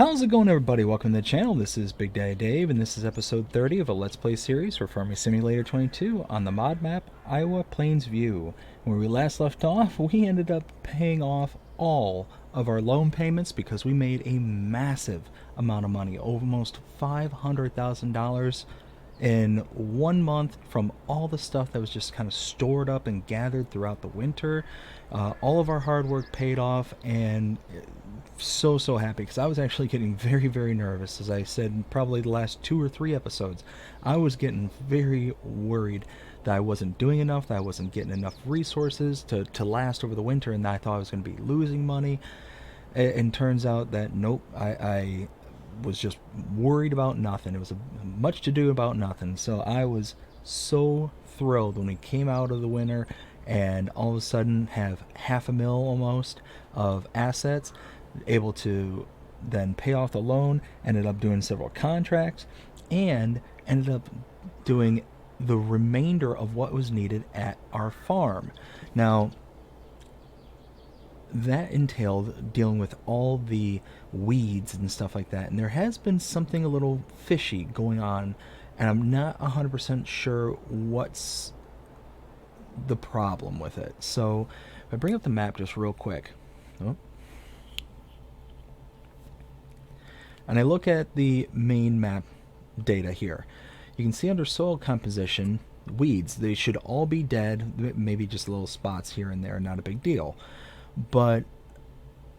How's it going, everybody? Welcome to the channel. This is Big Daddy Dave, and this is episode 30 of a Let's Play series for Farming Simulator 22 on the mod map Iowa Plains View. Where we last left off, we ended up paying off all of our loan payments because we made a massive amount of money, almost $500,000 in 1 month from all the stuff that was just kind of stored up and gathered throughout the winter. All of our hard work paid off, and so happy because I was actually getting very nervous. As I said in probably the last 2 or 3 episodes, I was getting very worried that I wasn't doing enough, that I wasn't getting enough resources to last over the winter, and that I thought I was going to be losing money. And turns out that nope, I was just worried about nothing. It was much to do about nothing. So I was so thrilled when we came out of the winter and all of a sudden have $500,000 almost of assets, able to then pay off the loan, ended up doing several contracts, and ended up doing the remainder of what was needed at our farm. Now, that entailed dealing with all the weeds and stuff like that, and there has been something a little fishy going on, and I'm not 100% sure what's the problem with it. So if I bring up the map just real quick, and I look at the main map data here, you can see under soil composition, weeds, they should all be dead, maybe just little spots here and there, not a big deal. But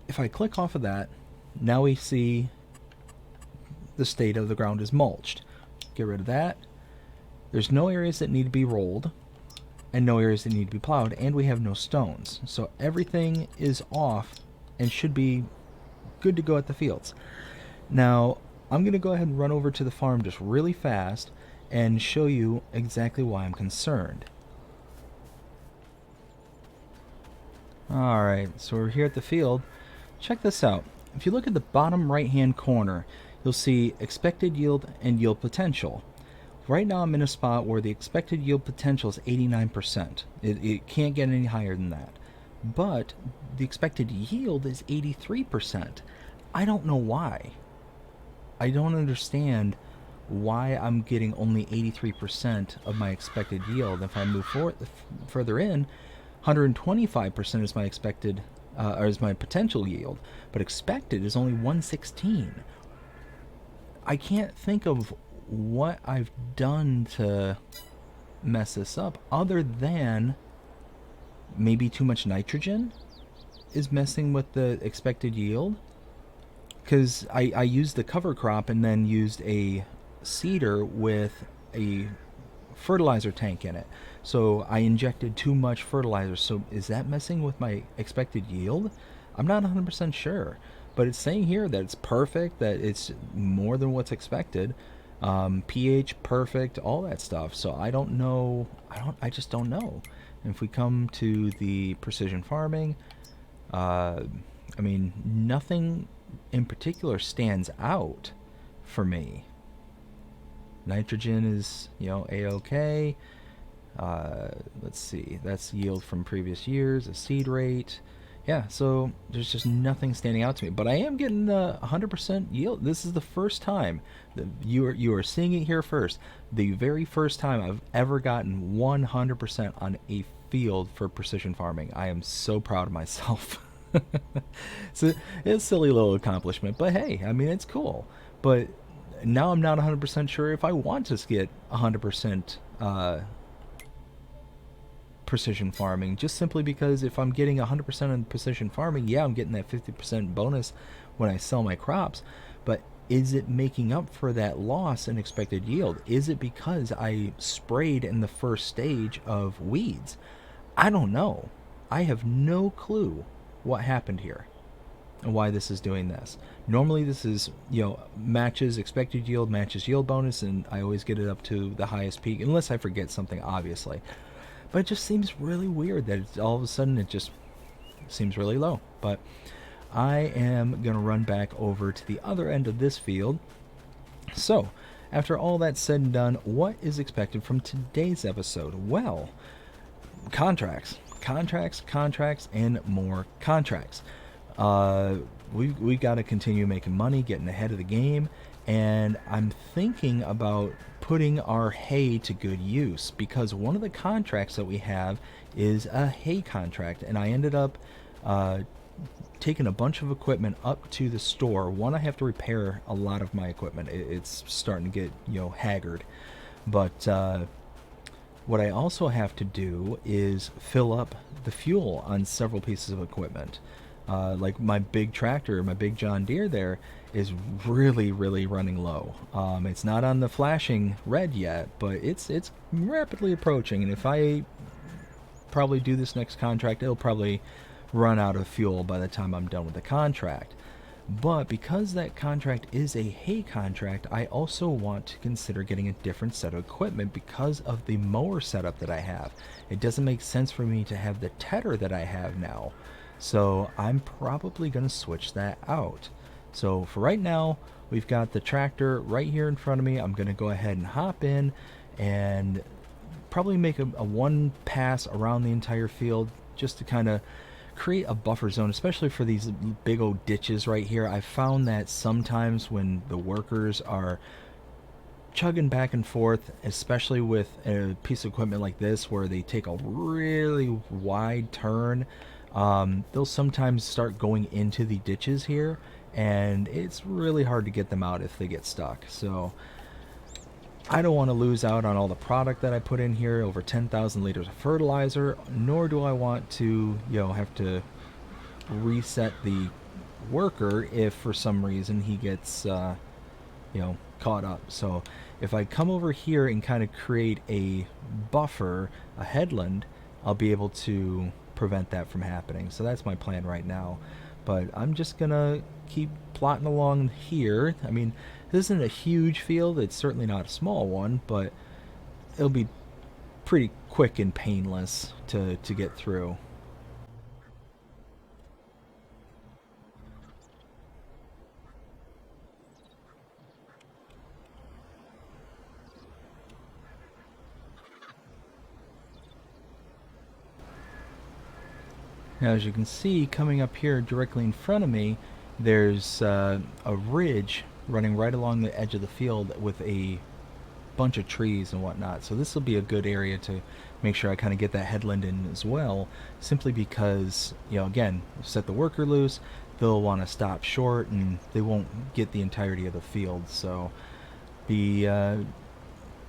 if I click off of that, now we see the state of the ground is mulched. Get rid of that. There's no areas that need to be rolled and no areas that need to be plowed, and we have no stones. So everything is off and should be good to go at the fields. Now, I'm going to go ahead and run over to the farm just really fast and show you exactly why I'm concerned. Alright, so we're here at the field. Check this out. If you look at the bottom right hand corner, you'll see expected yield and yield potential. Right now I'm in a spot where the expected yield potential is 89%. It can't get any higher than that. But the expected yield is 83%. I don't know why. I don't understand why I'm getting only 83% of my expected yield. If I move further in, 125% is my expected, or is my potential yield, but expected is only 116. I can't think of what I've done to mess this up, other than maybe too much nitrogen is messing with the expected yield. Because I used the cover crop and then used a seeder with a fertilizer tank in it. So I injected too much fertilizer. So is that messing with my expected yield? I'm not 100% sure. But it's saying here that it's perfect, that it's more than what's expected. pH perfect, all that stuff. So I don't know. I just don't know. And if we come to the precision farming, I mean, nothing in particular stands out for me. Nitrogen is, a-okay. Let's see, that's yield from previous years, a seed rate. Yeah, so there's just nothing standing out to me, but I am getting 100% yield. This is the first time that you are seeing it here first. The very first time I've ever gotten 100% on a field for precision farming. I am so proud of myself. So it's a silly little accomplishment, but hey, I mean, it's cool. But now I'm not 100% sure if I want to get 100% precision farming, just simply because if I'm getting 100% on precision farming, yeah, I'm getting that 50% bonus when I sell my crops, but is it making up for that loss in expected yield? Is it because I sprayed in the first stage of weeds? I don't know. I have no clue what happened here and why this is doing this. Normally this is, matches expected yield, matches yield bonus, and I always get it up to the highest peak, unless I forget something, obviously. But it just seems really weird that it's, all of a sudden it just seems really low. But I am going to run back over to the other end of this field. So, after all that's said and done, what is expected from today's episode? Well, contracts, and more contracts. we got to continue making money, getting ahead of the game, and I'm thinking about putting our hay to good use because one of the contracts that we have is a hay contract, and I ended up taking a bunch of equipment up to the store. One, I have to repair a lot of my equipment. It's starting to get, haggard. But what I also have to do is fill up the fuel on several pieces of equipment. Like my big tractor, my big John Deere there is really, really running low. It's not on the flashing red yet, but it's rapidly approaching. And if I probably do this next contract, it'll probably run out of fuel by the time I'm done with the contract. But because that contract is a hay contract, I also want to consider getting a different set of equipment because of the mower setup that I have. It doesn't make sense for me to have the tedder that I have now. So I'm probably going to switch that out. So for right now, we've got the tractor right here in front of me. I'm going to go ahead and hop in and probably make a one pass around the entire field just to kind of create a buffer zone, especially for these big old ditches right here. I found that sometimes when the workers are chugging back and forth, especially with a piece of equipment like this where they take a really wide turn, they'll sometimes start going into the ditches here, and it's really hard to get them out if they get stuck. So I don't want to lose out on all the product that I put in here, over 10,000 liters of fertilizer, nor do I want to, have to reset the worker if for some reason he gets, caught up. So if I come over here and kind of create a buffer, a headland, I'll be able to prevent that from happening. So that's my plan right now. But I'm just gonna keep plotting along here. I mean, this isn't a huge field, it's certainly not a small one, but it'll be pretty quick and painless to get through. Now, as you can see, coming up here directly in front of me, there's a ridge running right along the edge of the field with a bunch of trees and whatnot. So this will be a good area to make sure I kind of get that headland in as well, simply because, again, set the worker loose, they'll want to stop short and they won't get the entirety of the field. So be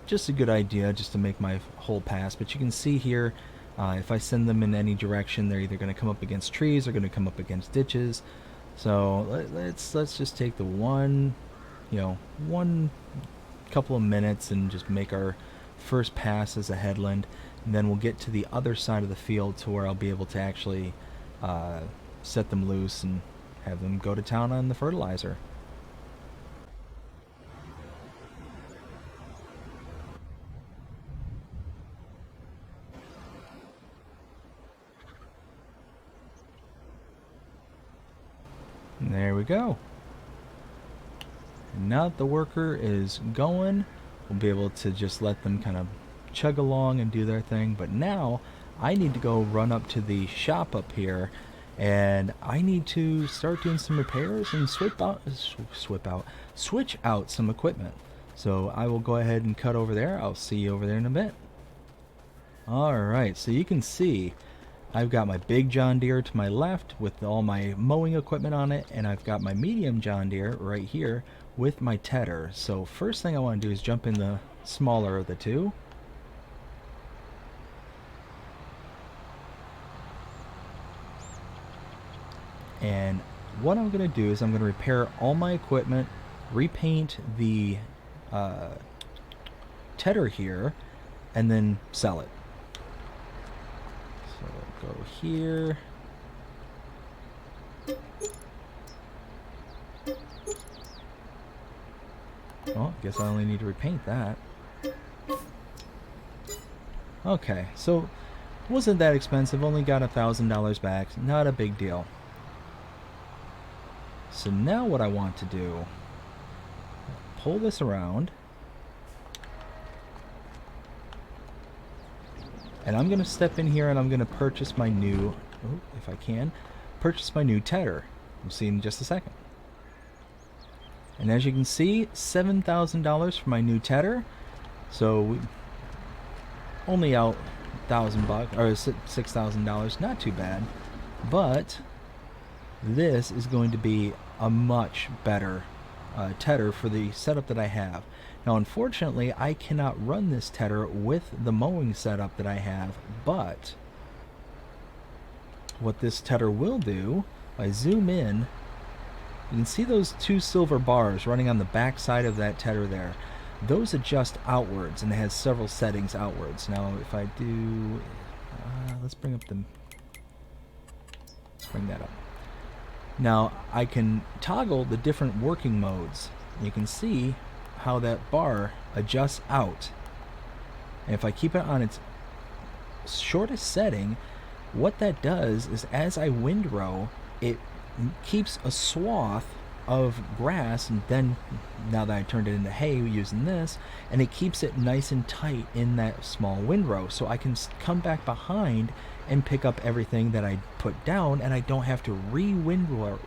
just a good idea just to make my whole pass. But you can see here, if I send them in any direction, they're either going to come up against trees or going to come up against ditches. So let's just take the one couple of minutes and just make our first pass as a headland, and then we'll get to the other side of the field to where I'll be able to actually set them loose and have them go to town on the fertilizer. And there we go. And now that the worker is going, we'll be able to just let them kind of chug along and do their thing. But now I need to go run up to the shop up here, and I need to start doing some repairs and switch out some equipment. So I will go ahead and cut over there. I'll see you over there in a bit. Alright, so you can see I've got my big John Deere to my left with all my mowing equipment on it, and I've got my medium John Deere right here with my tedder. So first thing I want to do is jump in the smaller of the two. And what I'm going to do is I'm going to repair all my equipment, repaint the tedder here, and then sell it. So go here. Well, I guess I only need to repaint that. Okay, so wasn't that expensive, only got $1,000 back, not a big deal. So now what I want to do, pull this around, and I'm going to step in here and I'm going to purchase my new, if I can, purchase my new tedder. We'll see in just a second. And as you can see, $7,000 for my new tedder. So we only out $1,000 or $6,000. Not too bad. But this is going to be a much better tedder for the setup that I have. Now, unfortunately, I cannot run this tedder with the mowing setup that I have, but what this tedder will do, if I zoom in, you can see those two silver bars running on the back side of that tedder there. Those adjust outwards, and it has several settings outwards. Now, if I do, let's bring that up. Now, I can toggle the different working modes. You can see how that bar adjusts out. And if I keep it on its shortest setting, what that does is as I windrow, it keeps a swath of grass, and then now that I turned it into hay using this, and it keeps it nice and tight in that small windrow, so I can come back behind and pick up everything that I put down, and I don't have to re-windrow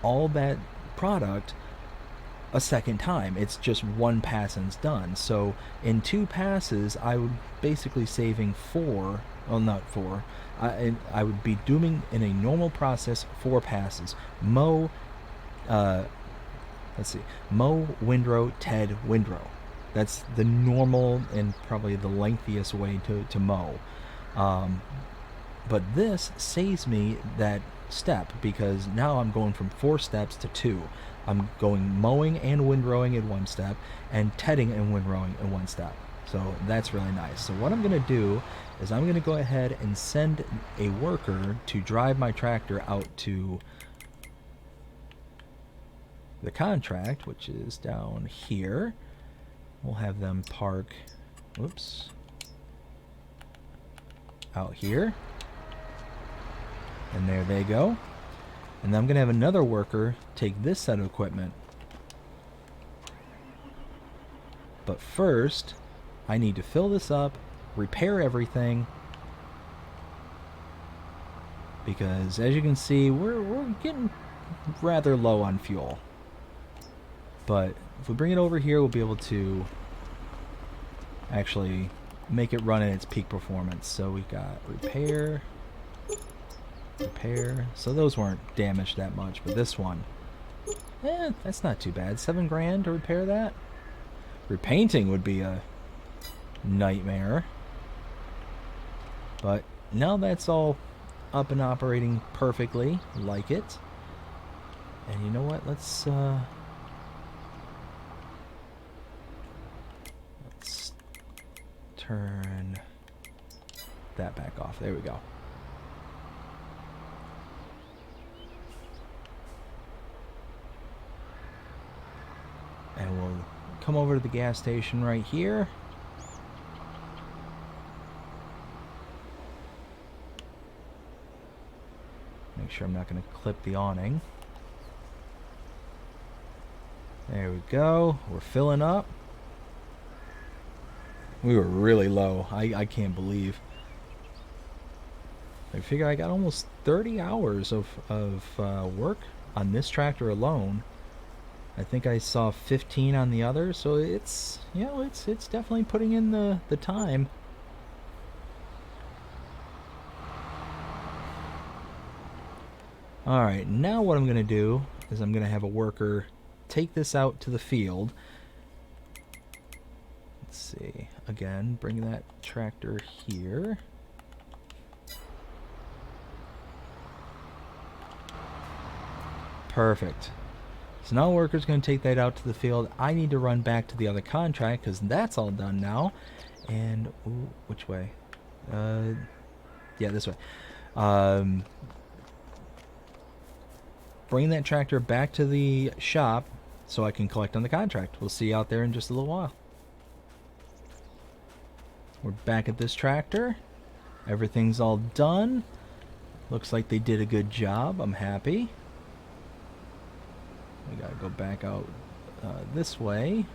all that product a second time. It's just one pass and it's done. So in 2 passes, I would basically saving 4, well, not 4, I would be doing in a normal process 4 passes. Mow, mow, windrow, ted, windrow. That's the normal and probably the lengthiest way to mow. But this saves me that step, because now I'm going from 4 steps to 2. I'm going mowing and windrowing in 1 step, and tedding and windrowing in 1 step. So that's really nice. So what I'm going to do is I'm going to go ahead and send a worker to drive my tractor out to the contract, which is down here. We'll have them park, whoops, out here. And there they go. And then I'm going to have another worker take this set of equipment. But first, I need to fill this up, repair everything, because as you can see, we're getting rather low on fuel. But if we bring it over here, we'll be able to actually make it run at its peak performance. So we got repair. So those weren't damaged that much, but this one, that's not too bad. $7,000 to repair that. Repainting would be a nightmare. But now that's all up and operating perfectly, like it. And you know what? Let's turn that back off. There we go. And we'll come over to the gas station right here. Make sure I'm not going to clip the awning. There we go. We're filling up. We were really low. I can't believe. I figure I got almost 30 hours of work on this tractor alone. I think I saw 15 on the other, so it's, you know, it's definitely putting in the time. Alright, now what I'm going to do is I'm going to have a worker take this out to the field. Let's see, again, bring that tractor here. Perfect. So now worker's going to take that out to the field. I need to run back to the other contract because that's all done now. And, ooh, which way? Yeah, this way. Bring that tractor back to the shop so I can collect on the contract. We'll see you out there in just a little while. We're back at this tractor. Everything's all done. Looks like they did a good job. I'm happy. We gotta go back out this way.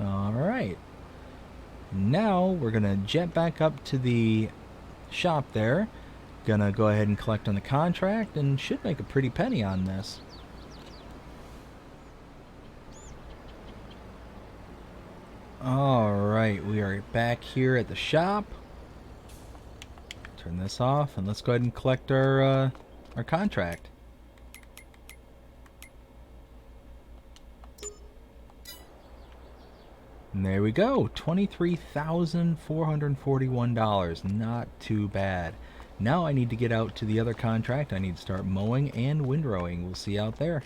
Alright. Now we're going to jet back up to the shop there. Gonna go ahead and collect on the contract and should make a pretty penny on this. Alright, we are back here at the shop. Turn this off and let's go ahead and collect our contract. And there we go, $23,441. Not too bad. Now I need to get out to the other contract. I need to start mowing and windrowing. We'll see you out there.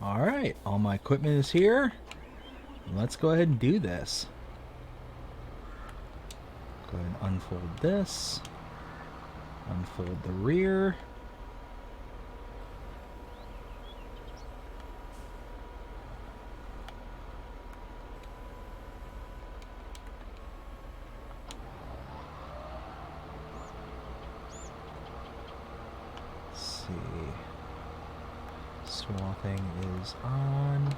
Alright, all my equipment is here. Let's go ahead and do this. Go ahead and unfold this. Unfold the rear. Swathing is on.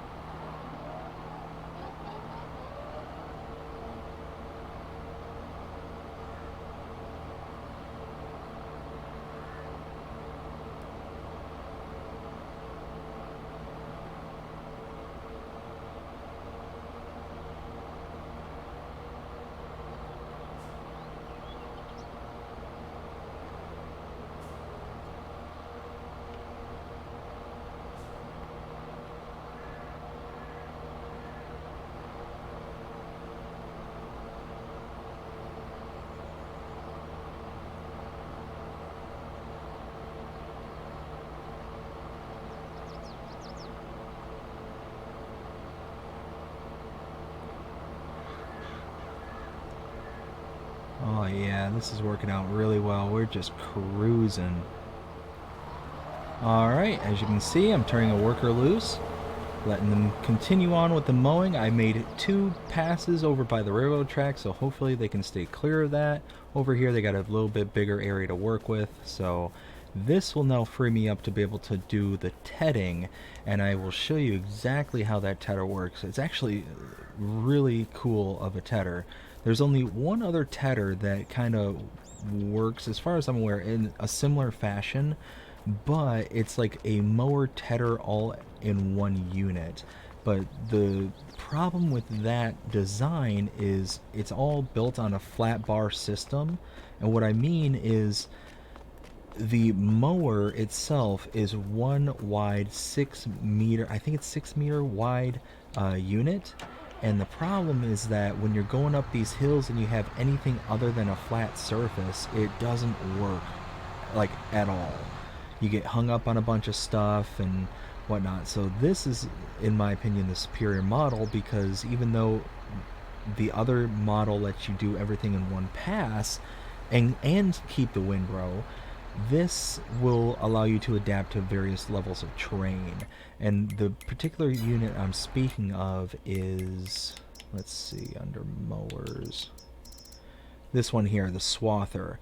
Oh yeah, this is working out really well. We're just cruising. Alright, as you can see, I'm turning a worker loose, letting them continue on with the mowing. I made 2 passes over by the railroad track, so hopefully they can stay clear of that. Over here they got a little bit bigger area to work with, so this will now free me up to be able to do the tedding, and I will show you exactly how that tedder works. It's actually really cool of a tedder. There's only one other tedder that kind of works, as far as I'm aware, in a similar fashion, but it's like a mower tedder all in one unit. But the problem with that design is it's all built on a flat bar system, and what I mean is the mower itself is one wide 6 meter, I think it's 6 meter wide unit. And the problem is that when you're going up these hills and you have anything other than a flat surface, it doesn't work like at all. You get hung up on a bunch of stuff and whatnot. So this is, in my opinion, the superior model, because even though the other model lets you do everything in one pass and keep the windrow, this will allow you to adapt to various levels of terrain. And the particular unit I'm speaking of is, let's see, under mowers, this one here, the Swather.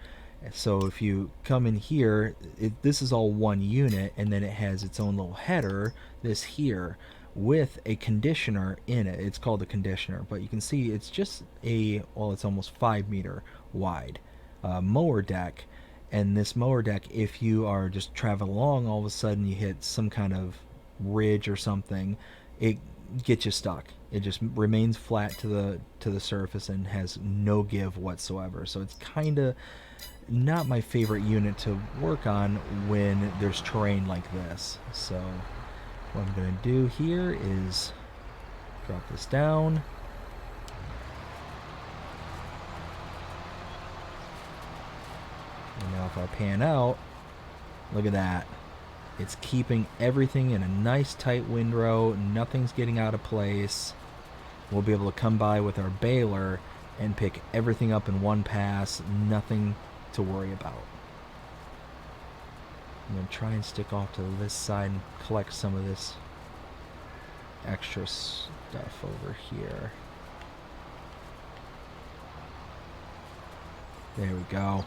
So if you come in here, this is all one unit, and then it has its own little header, this here, with a conditioner in it. It's called a conditioner, but you can see it's just a, well, it's almost 5 meter wide mower deck. And this mower deck, if you are just traveling along, all of a sudden you hit some kind of ridge or something, it gets you stuck. It just remains flat to the surface and has no give whatsoever. So it's kind of not my favorite unit to work on when there's terrain like this. So what I'm going to do here is drop this down. And now if I pan out, look at that. It's keeping everything in a nice tight windrow. Nothing's getting out of place. We'll be able to come by with our baler and pick everything up in one pass. Nothing to worry about. I'm going to try and stick off to this side and collect some of this extra stuff over here. There we go.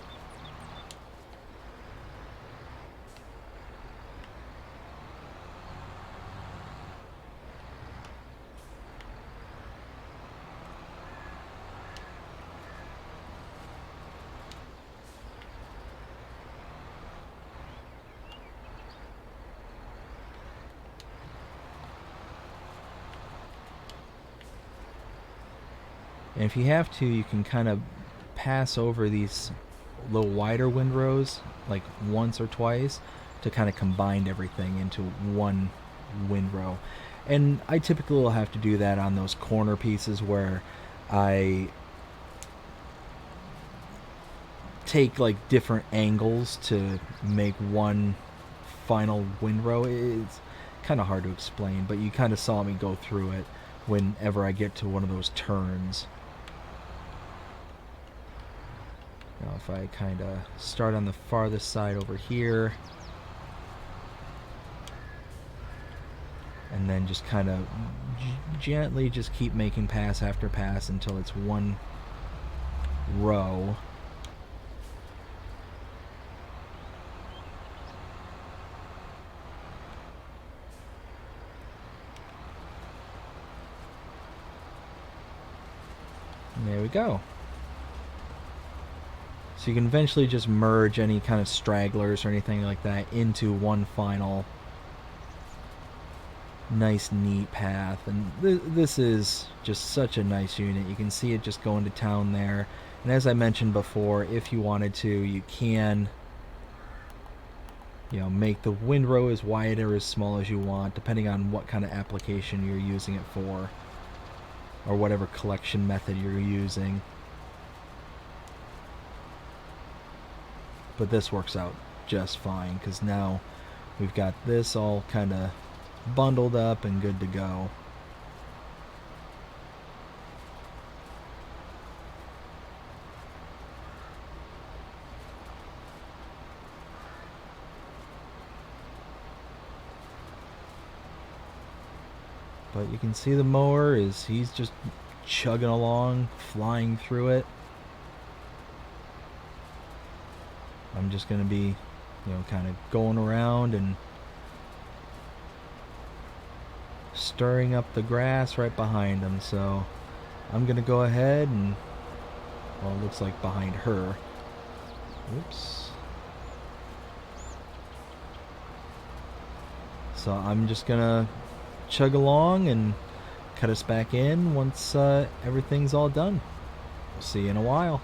And if you have to, you can kind of pass over these little wider windrows like once or twice to kind of combine everything into one windrow. And I typically will have to do that on those corner pieces where I take like different angles to make one final windrow. It's kind of hard to explain, but you kind of saw me go through it whenever I get to one of those turns. Now if I kind of start on the farthest side over here, and then just kind of gently just keep making pass after pass until it's one row. And there we go. So you can eventually just merge any kind of stragglers or anything like that into one final nice neat path. And this is just such a nice unit. You can see it just going to town there. And as I mentioned before, if you wanted to, you can, you know, make the windrow as wide or as small as you want, depending on what kind of application you're using it for, or whatever collection method you're using. But this works out just fine, because now we've got this all kind of bundled up and good to go. But you can see the mower he's just chugging along, flying through it. I'm just going to be, you know, kind of going around and stirring up the grass right behind him. So I'm going to go ahead and, well, it looks like behind her. Oops. So I'm just going to chug along and cut us back in once everything's all done. We'll see you in a while.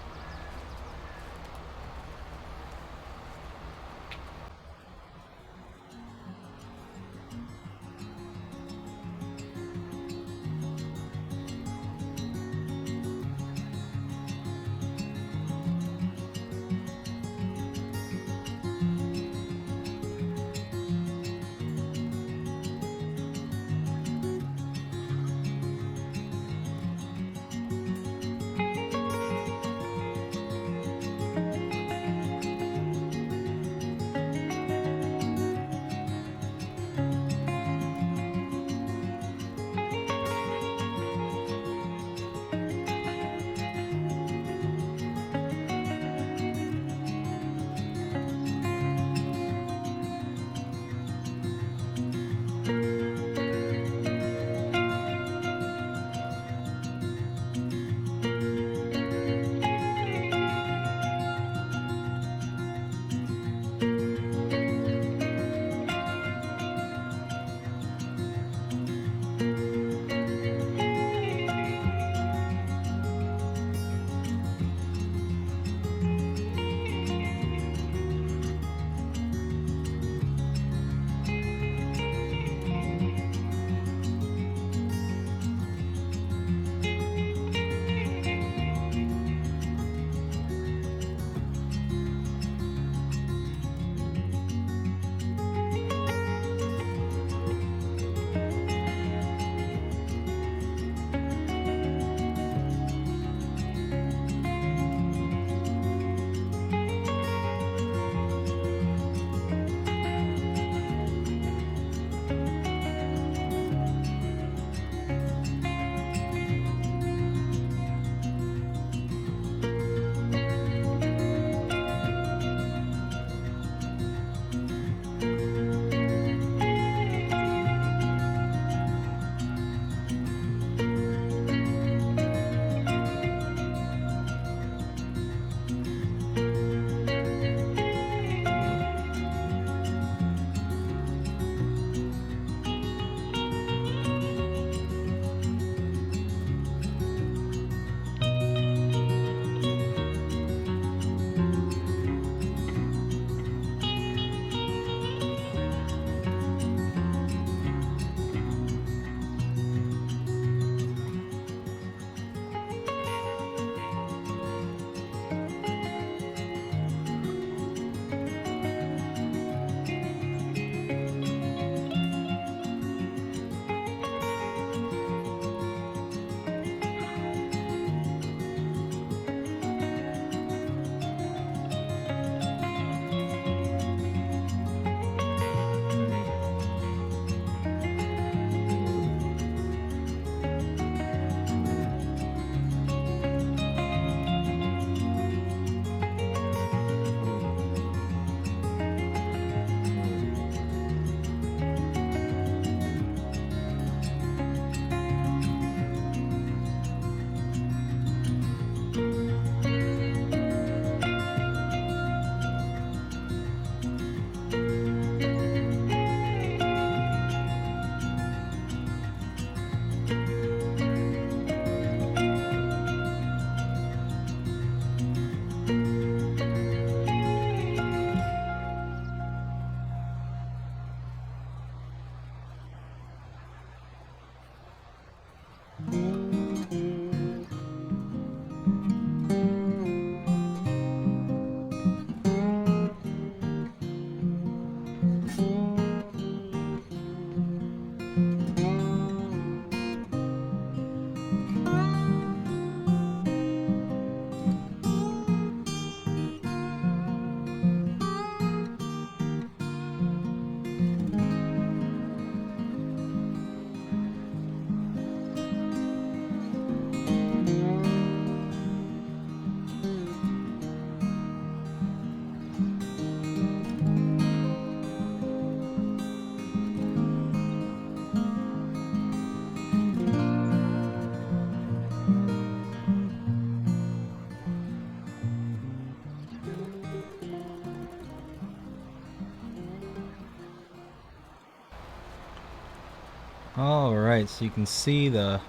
Alright, so you can see the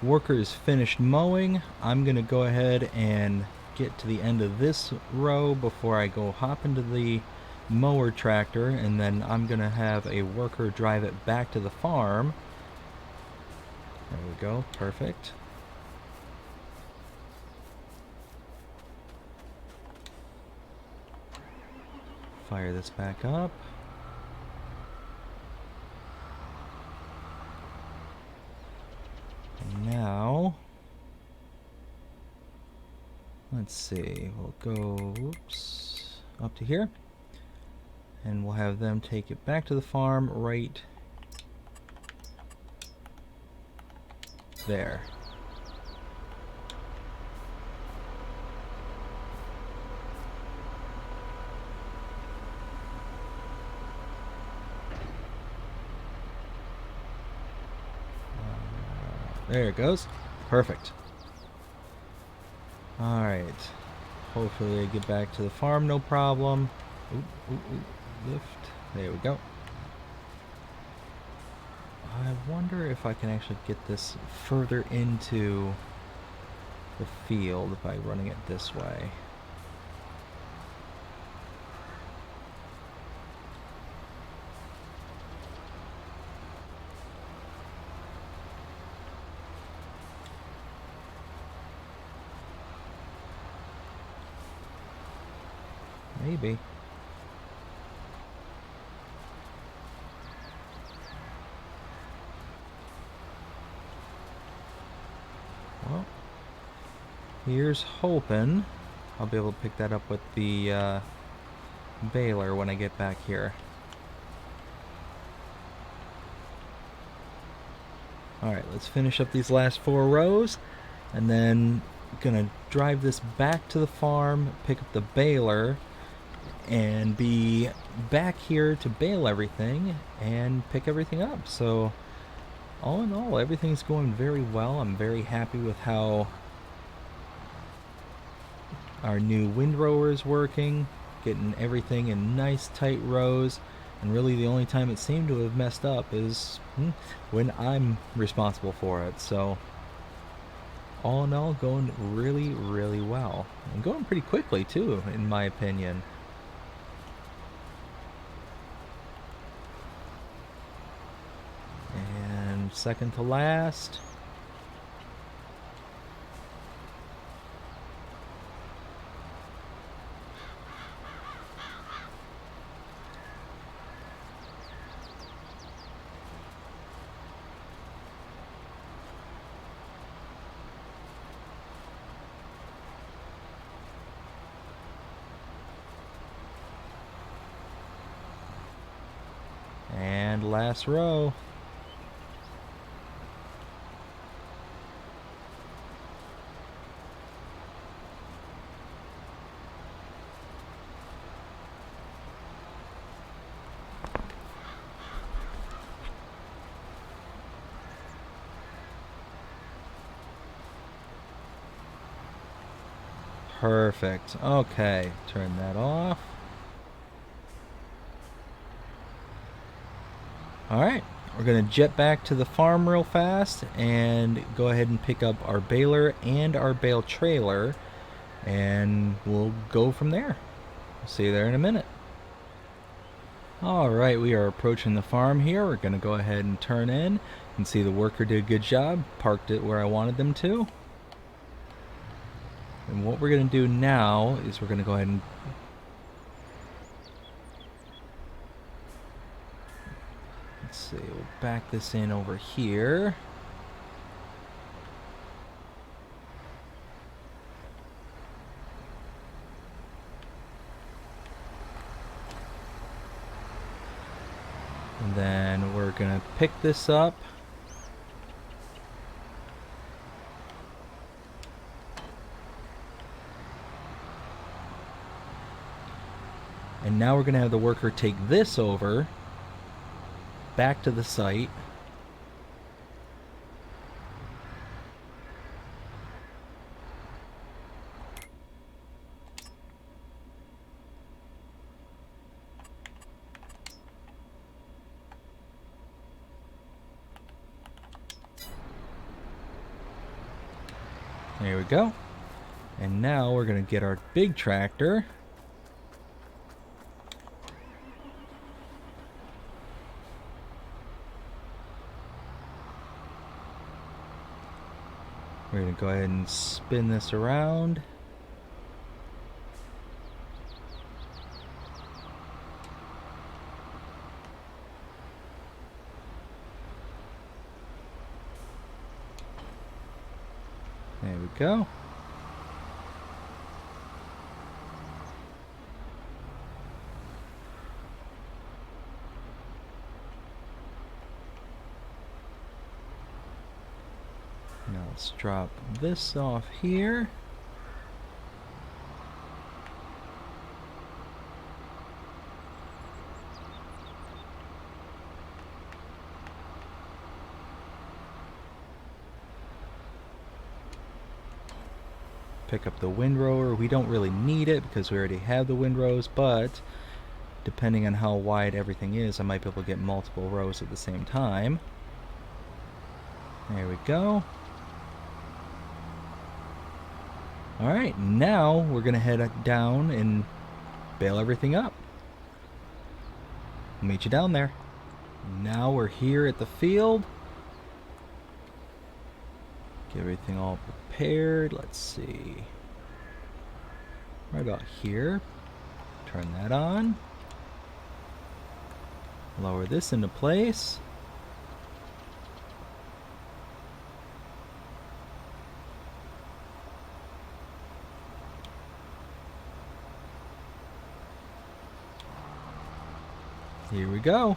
worker is finished mowing. I'm going to go ahead and get to the end of this row before I go hop into the mower tractor, and then I'm going to have a worker drive it back to the farm. There we go, perfect. Fire this back up. And now, let's see, we'll go, oops, up to here. And we'll have them take it back to the farm right there. There it goes. Perfect. Alright. Hopefully I get back to the farm no problem. Lift. There we go. I wonder if I can actually get this further into the field by running it this way. Maybe. Well, here's hoping I'll be able to pick that up with the baler when I get back here. Alright, let's finish up these last 4 rows, and then gonna drive this back to the farm, pick up the baler, and be back here to bale everything and pick everything up. So all in all, everything's going very well. I'm very happy with how our new windrower is working, getting everything in nice tight rows. And really the only time it seemed to have messed up is when I'm responsible for it. So all in all, going really, really well. And going pretty quickly too, in my opinion. And second to last. And last row. Perfect. Okay, turn that off. Alright, we're going to jet back to the farm real fast and go ahead and pick up our baler and our bale trailer, and we'll go from there. See you there in a minute. Alright, we are approaching the farm here. We're going to go ahead and turn in. You can see the worker did a good job, parked it where I wanted them to. And what we're going to do now is we're going to go ahead and let's see, we'll back this in over here. And then we're going to pick this up. And now we're going to have the worker take this over back to the site. There we go. And now we're going to get our big tractor. We're going to go ahead and spin this around. There we go. Now let's drop this off here. Pick up the windrower. We don't really need it because we already have the windrows, but depending on how wide everything is, I might be able to get multiple rows at the same time. There we go. Alright, now we're going to head down and bale everything up. I'll meet you down there. Now we're here at the field. Get everything all prepared. Let's see. Right about here. Turn that on. Lower this into place. Here we go.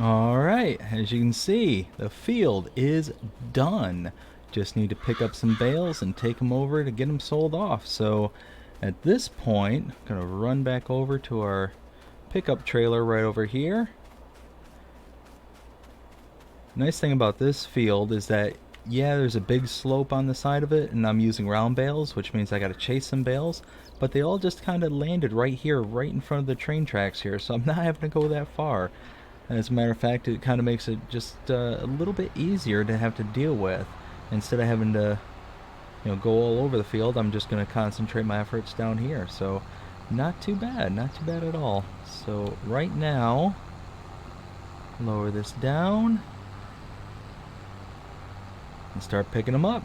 Alright, as you can see, the field is done. Just need to pick up some bales and take them over to get them sold off. So at this point, I'm going to run back over to our pickup trailer right over here. Nice thing about this field is that, yeah, there's a big slope on the side of it, and I'm using round bales, which means I got to chase some bales, but they all just kind of landed right here, right in front of the train tracks here, so I'm not having to go that far. As a matter of fact, it kind of makes it just a little bit easier to have to deal with. Instead of having to, go all over the field, I'm just going to concentrate my efforts down here. So, not too bad at all. So, right now, lower this down and start picking them up.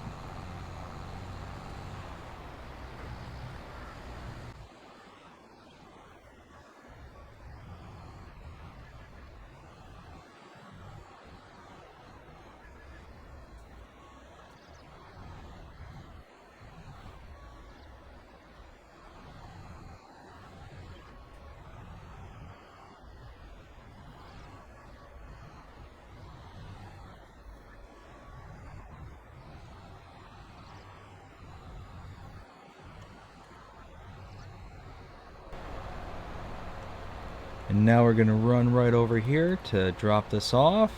And now we're going to run right over here to drop this off.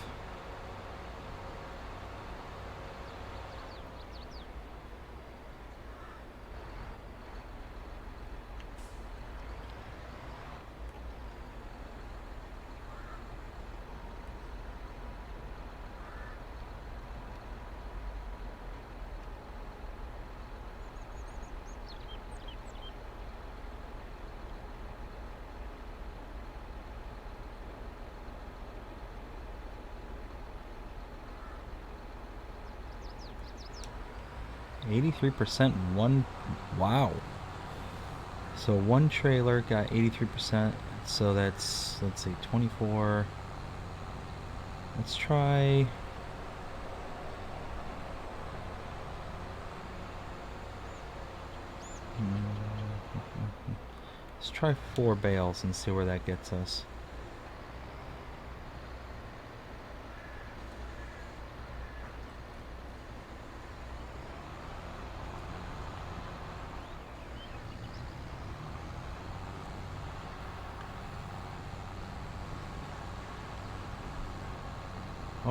%, one, wow. So one trailer got 83%, so that's, let's see, 24. Let's try, let's try 4 bales and see where that gets us.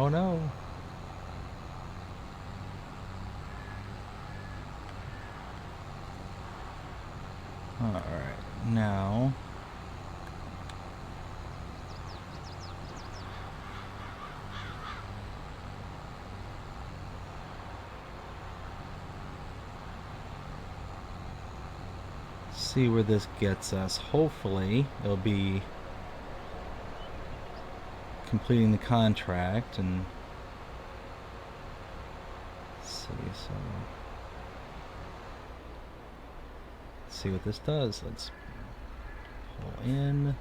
Oh no. Alright, now... see where this gets us. Hopefully, it'll be completing the contract and... let's see, so... let's see what this does. Let's pull in...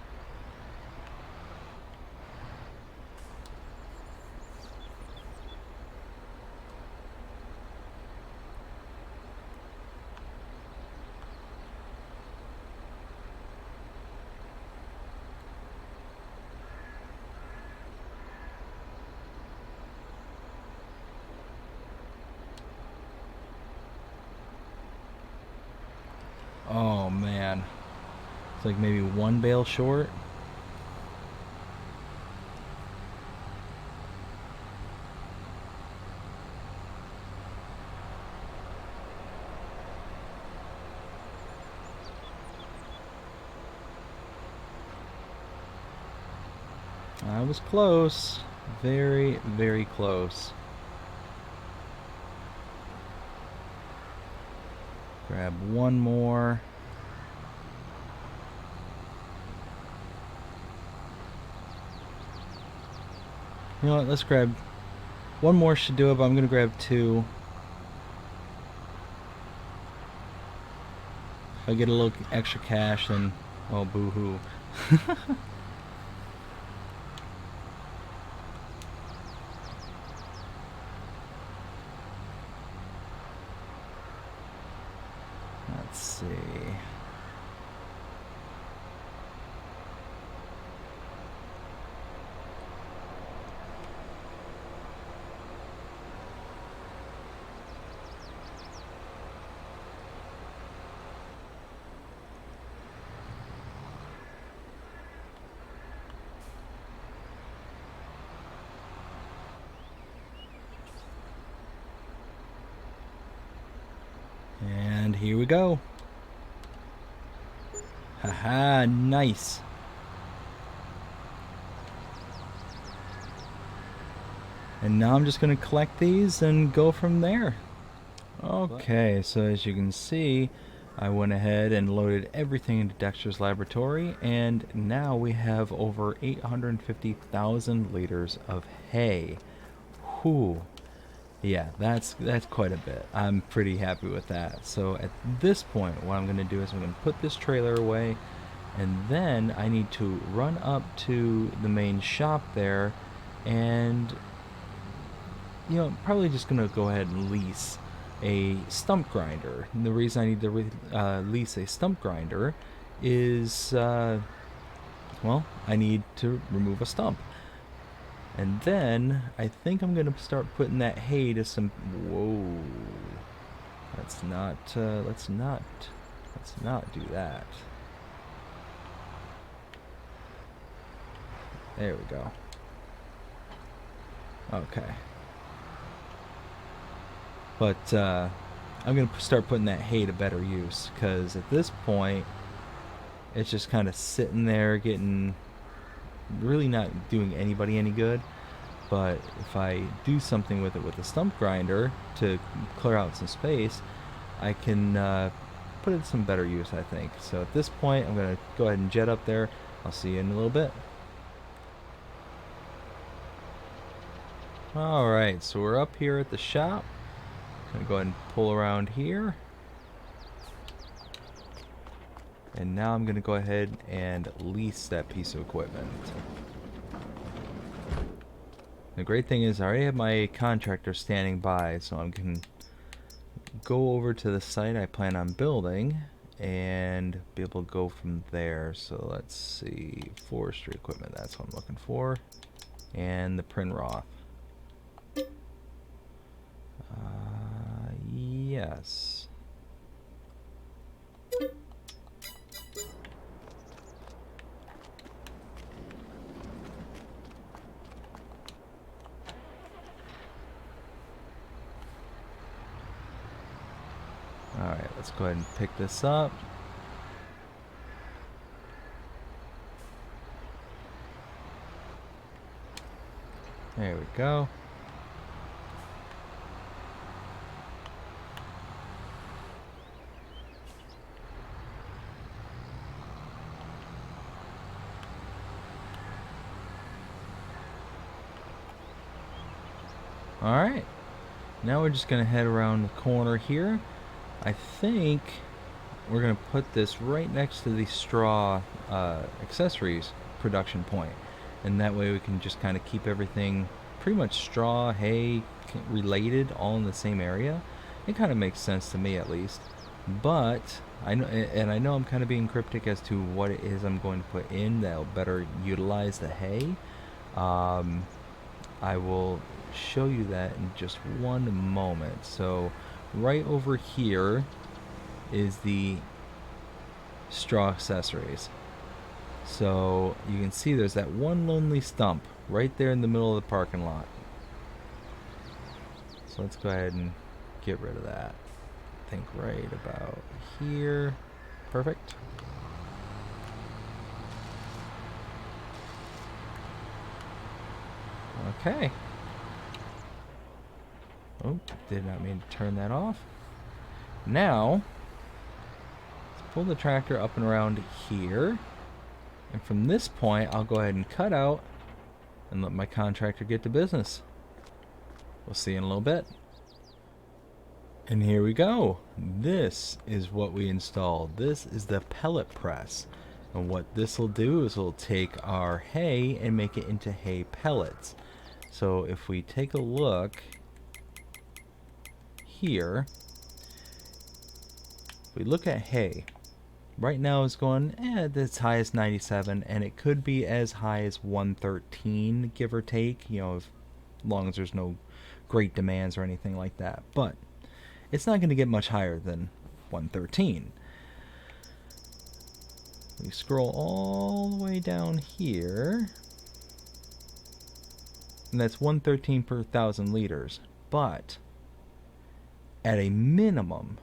oh man, it's like maybe one bale short. I was close, very, very close. Grab one more. You know what, let's grab one more, should do it, but I'm gonna grab two. If I get a little extra cash, then oh, boo-hoo. Let's see. And here we go. Haha, nice. And now I'm just going to collect these and go from there. Okay, so as you can see, I went ahead and loaded everything into Dexter's laboratory, and now we have over 850,000 liters of hay. Whew. Yeah, that's quite a bit. I'm pretty happy with that. So at this point, what I'm going to do is I'm going to put this trailer away, and then I need to run up to the main shop there, and you know, probably just going to go ahead and lease a stump grinder. And the reason I need to lease a stump grinder is, well, I need to remove a stump. And then I think I'm gonna start putting that hay to some. Whoa, let's not do that. There we go. Okay. But I'm gonna start putting that hay to better use, because at this point it's just kind of sitting there getting really not doing anybody any good. But if I do something with it with the stump grinder to clear out some space, I can put it to some better use, I think. So at this point, I'm going to go ahead and jet up there. I'll see you in a little bit. Alright, so we're up here at the shop. Going to go ahead and pull around here. And now I'm going to go ahead and lease that piece of equipment. The great thing is I already have my contractor standing by, so I can go over to the site I plan on building and be able to go from there. So let's see, forestry equipment, that's what I'm looking for, and the Prinroth. Yes. go ahead and pick this up. There we go. Alright, now we're just going to head around the corner here. I think we're going to put this right next to the straw accessories production point. And that way we can just kind of keep everything pretty much straw, hay related all in the same area. It kind of makes sense to me at least. But, I know I'm kind of being cryptic as to what it is I'm going to put in that'll better utilize the hay. I will show you that in just one moment. So right over here is the straw accessories. So you can see there's that one lonely stump right there in the middle of the parking lot. So let's go ahead and get rid of that. I think right about here. Perfect. Okay. Oh, did not mean to turn that off. Now, let's pull the tractor up and around here. And from this point, I'll go ahead and cut out and let my contractor get to business. We'll see you in a little bit. And here we go. This is what we installed. This is the pellet press. And what this will do is it'll take our hay and make it into hay pellets. So if we take a look here, if we look at hay, right now it's going as high as 97, and it could be as high as 113, give or take, you know, as long as there's no great demands or anything like that. But it's not going to get much higher than 113. We scroll all the way down here, and that's 113 per 1,000 liters. But at a minimum,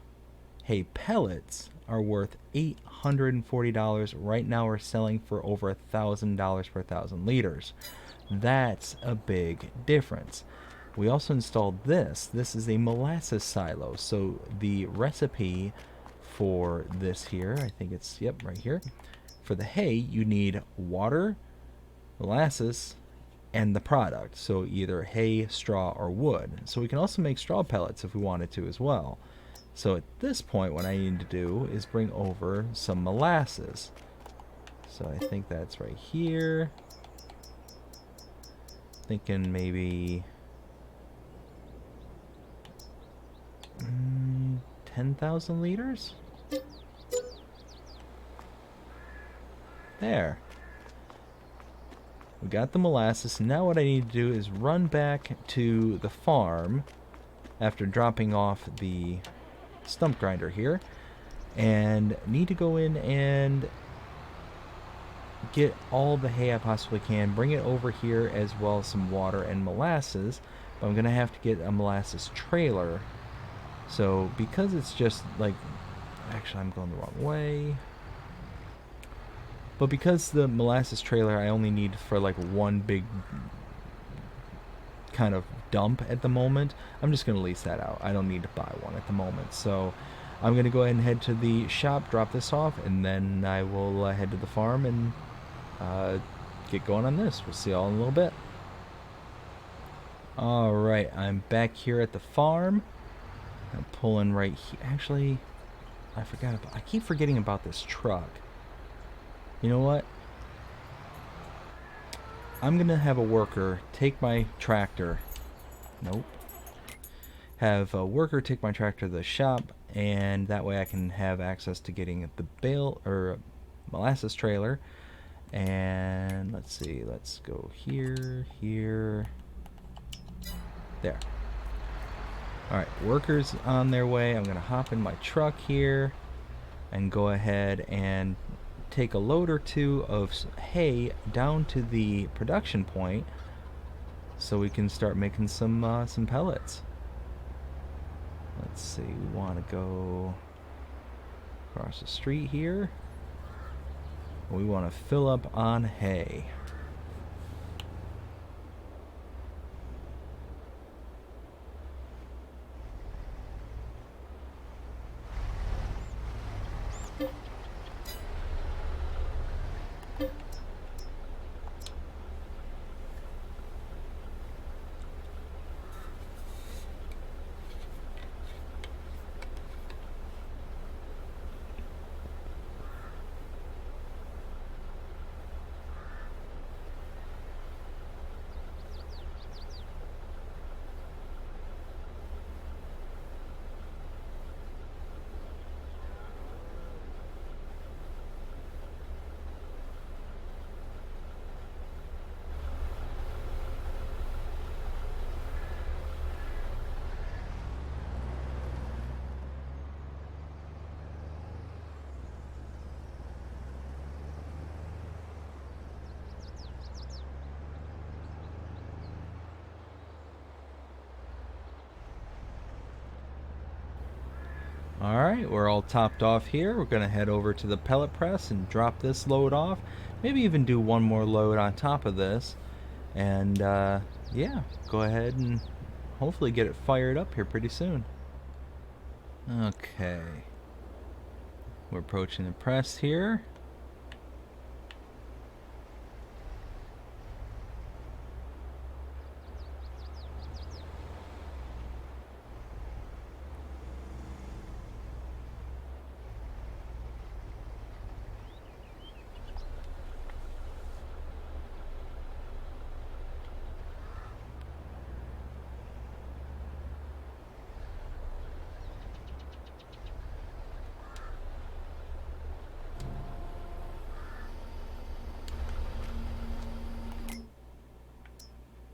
hay pellets are worth $840. Right now we're selling for over $1,000 per 1,000 liters. That's a big difference. We also installed this. This is a molasses silo. So the recipe for this here, I think it's, yep, right here. For the hay, you need water, molasses, and the product. So either hay, straw, or wood. So we can also make straw pellets if we wanted to as well. So at this point, what I need to do is bring over some molasses. So I think that's right here. Thinking maybe 10,000 liters? There. We got the molasses. Now what I need to do is run back to the farm after dropping off the stump grinder here, and need to go in and get all the hay I possibly can, bring it over here, as well as some water and molasses. But I'm gonna have to get a molasses trailer. So because it's just like, actually I'm going the wrong way, but because the molasses trailer I only need for like one big kind of dump at the moment, I'm just going to lease that out. I don't need to buy one at the moment. So I'm going to go ahead and head to the shop, drop this off, and then I will head to the farm and get going on this. We'll see y'all in a little bit. Alright, I'm back here at the farm. I'm pulling right here. Actually, I keep forgetting about this truck. You know what? I'm gonna have a worker take my tractor. Nope. Have a worker take my tractor to the shop, and that way I can have access to getting the bale or molasses trailer. And let's see, let's go here, here, there. Alright, workers on their way. I'm gonna hop in my truck here and go ahead and take a load or two of hay down to the production point so we can start making some pellets. Let's see, we want to go Across the street here. We want to fill up on hay. Alright, we're all topped off here. We're going to head over to the pellet press and drop this load off. Maybe even do one more load on top of this. And yeah, go ahead and hopefully get it fired up here pretty soon. Okay. We're approaching the press here.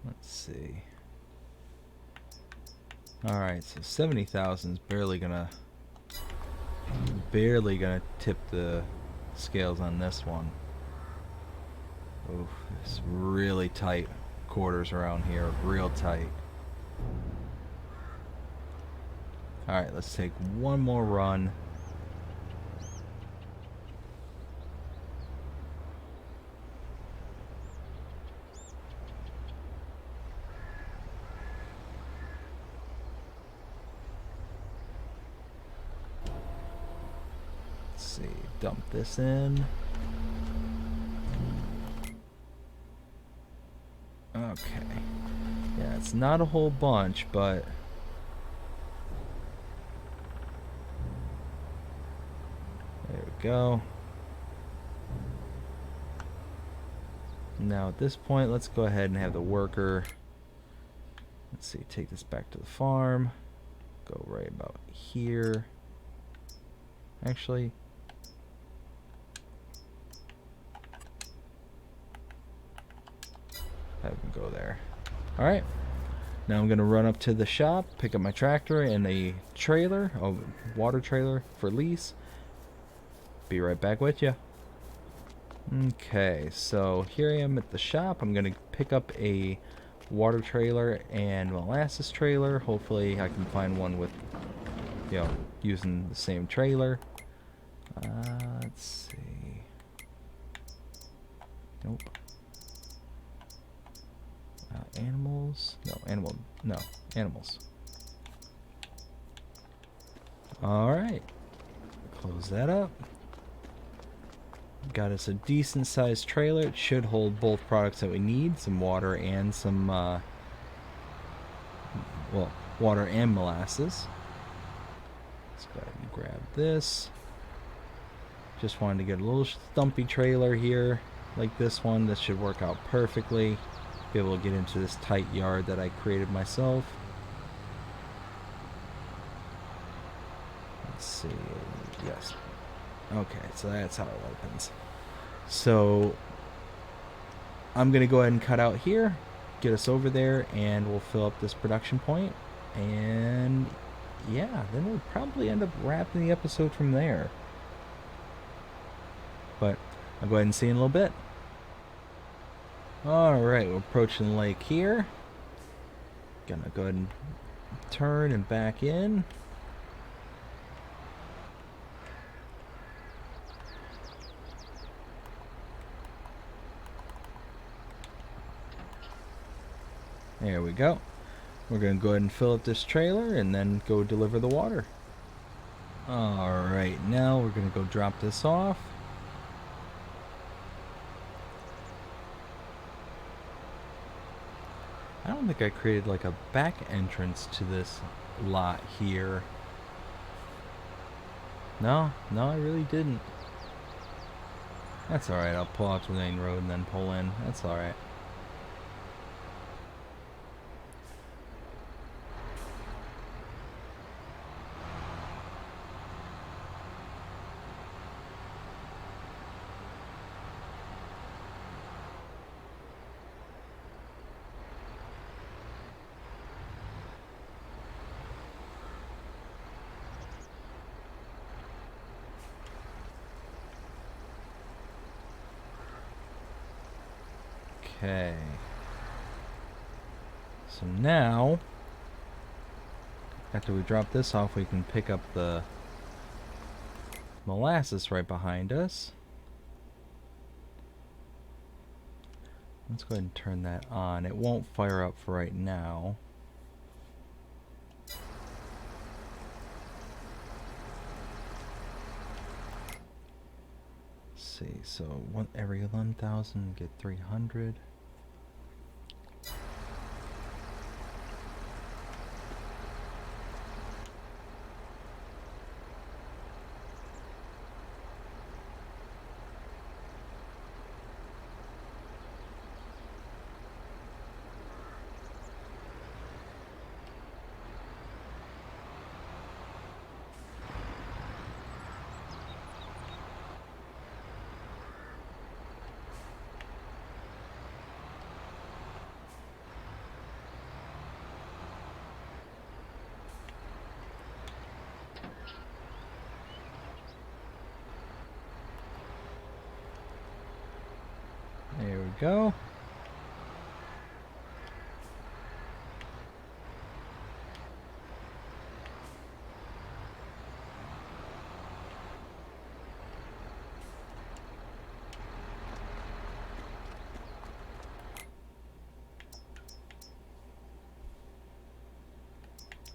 Let's see. Alright, so 70,000 is barely gonna tip the scales on this one. Oof, it's really tight quarters around here, real tight. Alright, let's take one more run. See, dump this in. Okay. Yeah, it's not a whole bunch, but there we go. Now at this point, let's go ahead and have the worker, let's see, take this back to the farm. Go right about here. Actually, have him go there. Alright, now I'm gonna run up to the shop, pick up my tractor and a trailer, a water trailer for lease. Be right back with you. Okay, so here I am at the shop. I'm gonna pick up a water trailer and molasses trailer. Hopefully I can find one with, you know, using the same trailer. Let's see. Nope. Animals? No, animals. Alright. Close that up. Got us a decent sized trailer. It should hold both products that we need. Some water and some, well, water and molasses. Let's go ahead and grab this. Just wanted to get a little stumpy trailer here like this one. This should work out perfectly. Be able to get into this tight yard that I created myself. Let's see. Yes. Okay, so that's how it opens. So I'm gonna go ahead and cut out here, get us over there, and we'll fill up this production point. And yeah, then we'll probably end up wrapping the episode from there. But I'll go ahead and see you in a little bit. Alright, we're approaching the lake here. Gonna go ahead and turn and back in. There we go. We're going to go ahead and fill up this trailer and then go deliver the water. Alright, now we're going to go drop this off. I don't think I created like a back entrance to this lot here. No, I really didn't. That's alright, I'll pull out to the main road and then pull in. That's alright. Okay. So now, after we drop this off, we can pick up the molasses right behind us. Let's go ahead and turn that on. It won't fire up for right now. Let's see, so every 1,000 get 300. There we go.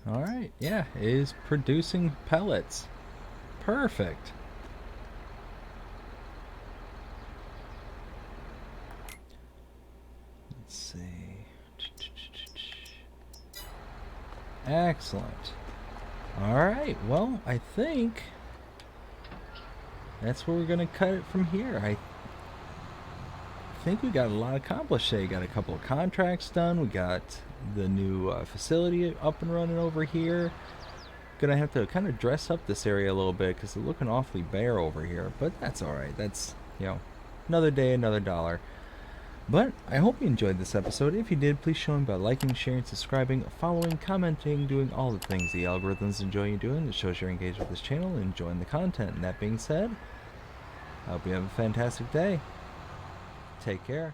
Alright, yeah, it is producing pellets. Perfect. Let's see. Excellent. Alright, well, I think that's where we're going to cut it from here. I think we got a lot accomplished today. Got a couple of contracts done. We got the new facility up and running over here. Gonna have to kind of dress up this area a little bit because it's looking awfully bare over here, but that's alright. That's, you know, another day, another dollar. But I hope you enjoyed this episode. If you did, please show me by liking, sharing, subscribing, following, commenting, doing all the things the algorithms enjoy you doing. It shows you're engaged with this channel and enjoying the content. And that being said, I hope you have a fantastic day. Take care.